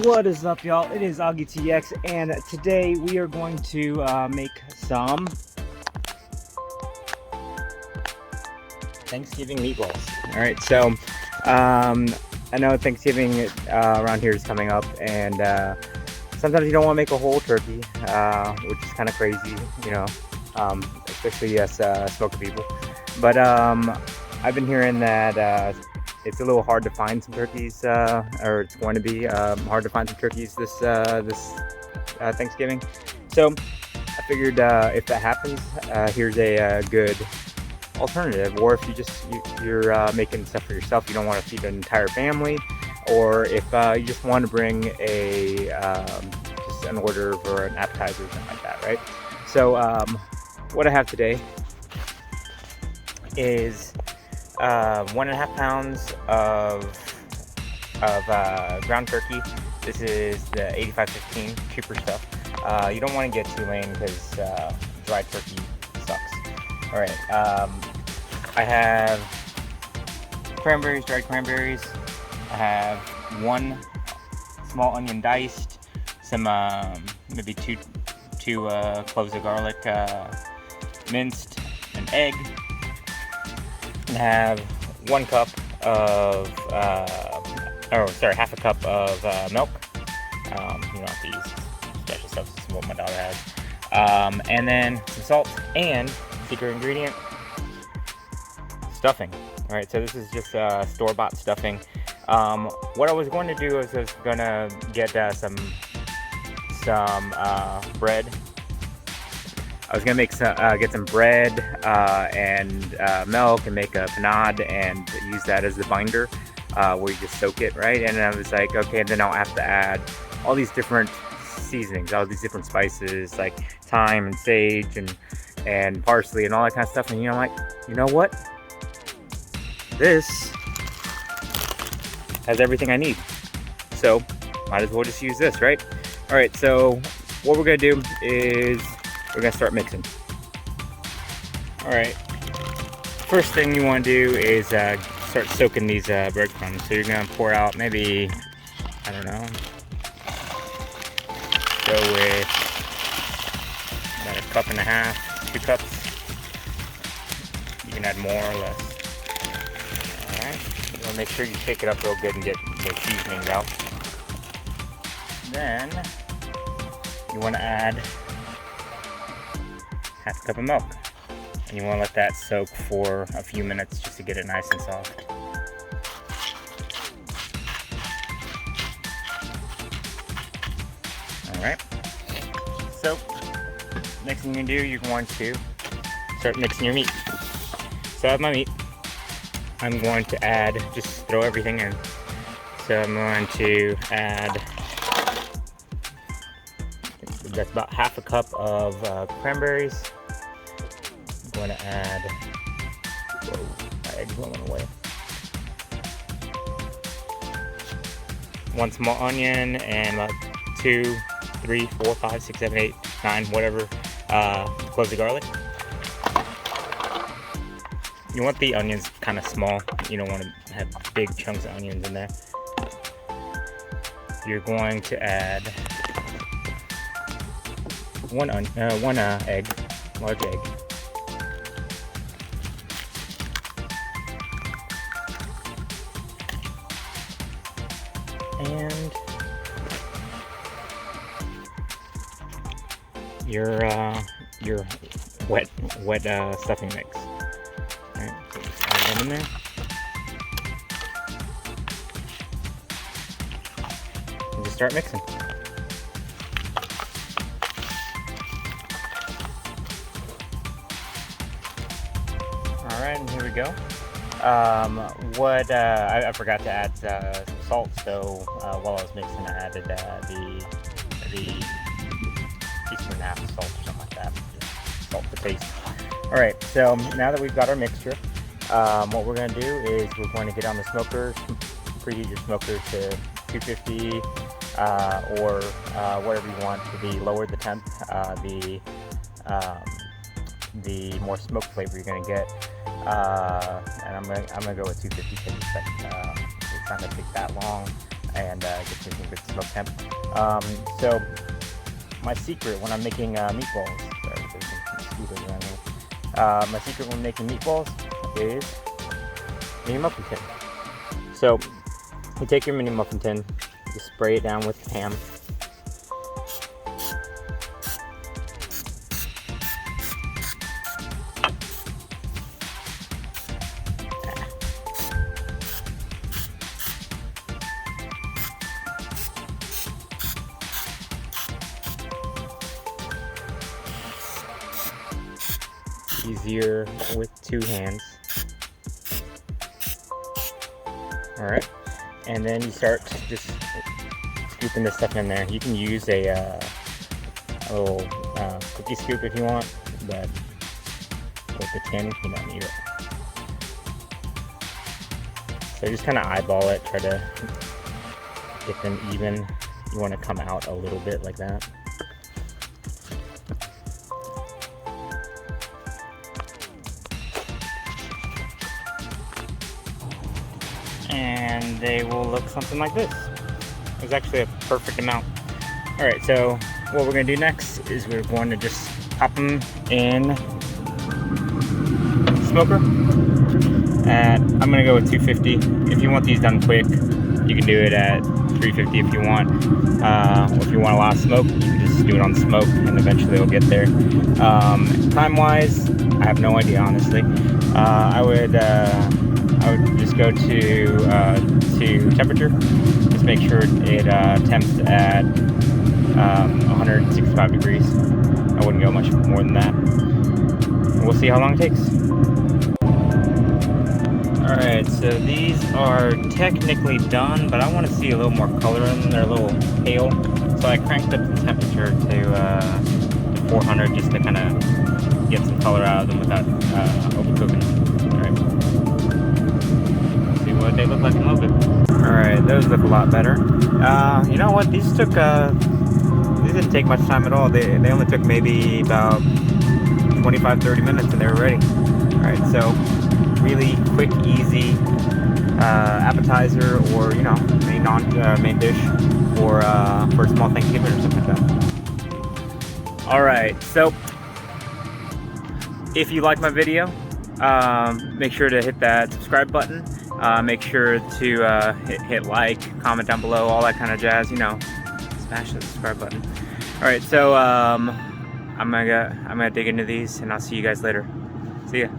What is up, y'all? It is Augie TX, and today we are going to make some Thanksgiving meatballs. All right, so I know Thanksgiving around here is coming up, and sometimes you don't want to make a whole turkey, which is kind of crazy, you know, especially us smoker people. But I've been hearing that it's a little hard to find some turkeys, or it's going to be hard to find some turkeys this Thanksgiving. So I figured if that happens, here's a good alternative. Or if you're making stuff for yourself, you don't want to feed an entire family, or if you just want to bring a just an order for an appetizer or something like that, right? So what I have today is 1.5 pounds of ground turkey. This is the 8515 cheaper stuff. You don't want to get too lean because dried turkey sucks. All right, I have cranberries, dried cranberries. I have 1 small onion diced, some maybe two cloves of garlic minced, an egg. I have 1 cup of, half a cup of milk. You don't have to use special stuff, this is what my daughter has. And then some salt and, secret ingredient, stuffing. All right, so this is just store-bought stuffing. What I was going to do is I was going to get some bread. I was gonna make get some bread and milk and make a panade and use that as the binder, where you just soak it, right? And I was like, okay, and then I'll have to add all these different seasonings, all these different spices like thyme and sage and parsley and all that kind of stuff. And I'm like, you know what? This has everything I need, so might as well just use this, right? All right, so what we're gonna do is we're gonna start mixing. All right, first thing you want to do is start soaking these breadcrumbs. So you're gonna pour out maybe, I don't know, go with about 1.5 cups, 2 cups. You can add more or less. All right, you want to make sure you shake it up real good and get the seasonings out. Then you want to add half a cup of milk, and you want to let that soak for a few minutes just to get it nice and soft. Alright, so next thing you do, you're going to start mixing your meat. So I have my meat. I'm going to add, just throw everything in. So I'm going to add, that's about half a cup of cranberries. I'm going to add, whoa, my egg's rolling away. 1 small onion and about 2, 3, 4, 5, 6, 7, 8, 9, whatever, cloves of garlic. You want the onions kind of small. You don't want to have big chunks of onions in there. You're going to add one egg, large egg. And your wet stuffing mix. All right, just add that in there. And just start mixing. Alright, and here we go. I forgot to add some salt, so while I was mixing, I added the teaspoon-and-a-half of salt or something like that. Just salt to taste. Alright, so now that we've got our mixture, what we're going to do is we're going to get on the smoker, preheat your smoker to 250 or whatever you want to be lower the temp, the more smoke flavor you're going to get. And I'm gonna go with 250 because it's not gonna take that long. and gets me some good smoked temp. So my secret when I'm making meatballs, sorry, there's some mosquitoes around here. My secret when making meatballs is mini muffin tin. So you take your mini muffin tin, you spray it down with ham. Easier with two hands. All right, and then you start just scooping this stuff in there. You can use a little cookie scoop if you want, but with the tin, you don't need it. So just kind of eyeball it, try to get them even. You want to come out a little bit like that. And they will look something like this. It's actually a perfect amount. All right, so what we're gonna do next is we're going to just pop them in smoker. I'm gonna go with 250. If you want these done quick, you can do it at 350 if you want. Or if you want a lot of smoke, you can just do it on smoke and eventually it'll get there. Time-wise, I have no idea, honestly. I would just go to temperature. Just make sure it temps at 165 degrees. I wouldn't go much more than that. We'll see how long it takes. Alright, so these are technically done, but I want to see a little more color in them. They're a little pale. So I cranked up the temperature to 400 just to kind of get some color out of them without overcooking them. Alright. See what they look like in a little bit. Alright, those look a lot better. You know what? These didn't take much time at all. They only took maybe about 25-30 minutes and they were ready. Alright, so really quick, easy appetizer, or main dish, or for a small Thanksgiving or something like that. All right, so if you like my video, make sure to hit that subscribe button. Make sure to hit like, comment down below, all that kind of jazz. Smash the subscribe button. All right, so I'm gonna dig into these, and I'll see you guys later. See ya.